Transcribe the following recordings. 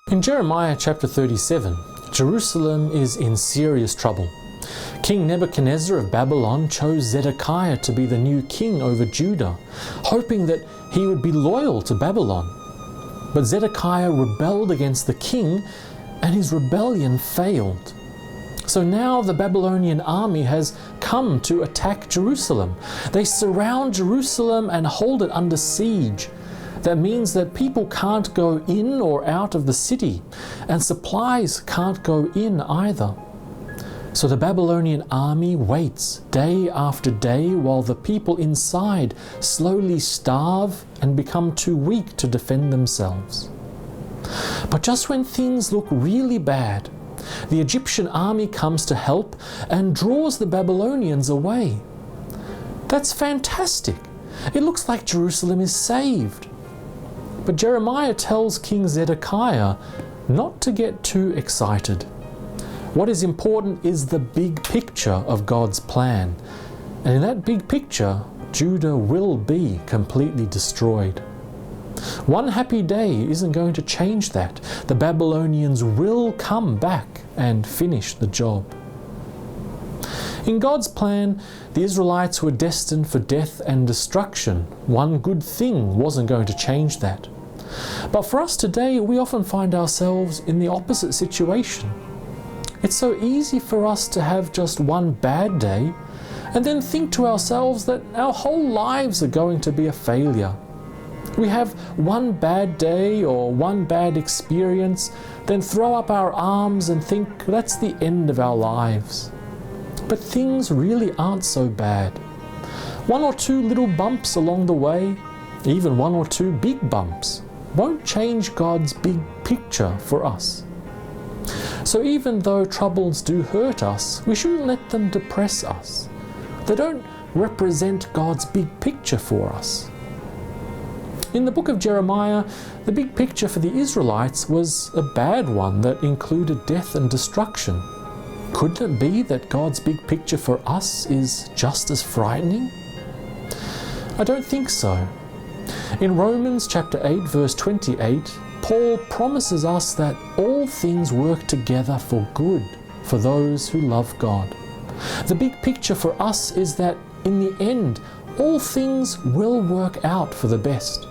In Jeremiah chapter 37, Jerusalem is in serious trouble. King Nebuchadnezzar of Babylon chose Zedekiah to be the new king over Judah, hoping that he would be loyal to Babylon. But Zedekiah rebelled against the king, and his rebellion failed. So now the Babylonian army has come to attack Jerusalem. They surround Jerusalem and hold it under siege. That means that people can't go in or out of the city, and supplies can't go in either. So the Babylonian army waits day after day while the people inside slowly starve and become too weak to defend themselves. But just when things look really bad, the Egyptian army comes to help and draws the Babylonians away. That's fantastic. It looks like Jerusalem is saved. But Jeremiah tells King Zedekiah not to get too excited. What is important is the big picture of God's plan. And in that big picture, Judah will be completely destroyed. One happy day isn't going to change that. The Babylonians will come back and finish the job. In God's plan, the Israelites were destined for death and destruction. One good thing wasn't going to change that. But for us today, we often find ourselves in the opposite situation. It's so easy for us to have just one bad day and then think to ourselves that our whole lives are going to be a failure. We have one bad day or one bad experience, then throw up our arms and think that's the end of our lives. But things really aren't so bad. One or two little bumps along the way, even one or two big bumps, won't change God's big picture for us. So even though troubles do hurt us, we shouldn't let them depress us. They don't represent God's big picture for us. In the book of Jeremiah, the big picture for the Israelites was a bad one that included death and destruction. Couldn't it be that God's big picture for us is just as frightening? I don't think so. In Romans chapter 8 verse 28, Paul promises us that all things work together for good for those who love God. The big picture for us is that in the end, all things will work out for the best.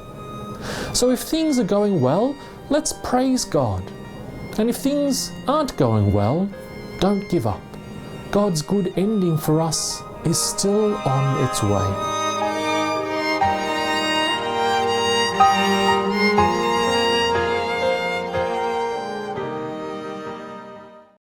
So if things are going well, let's praise God. And if things aren't going well, don't give up. God's good ending for us is still on its way.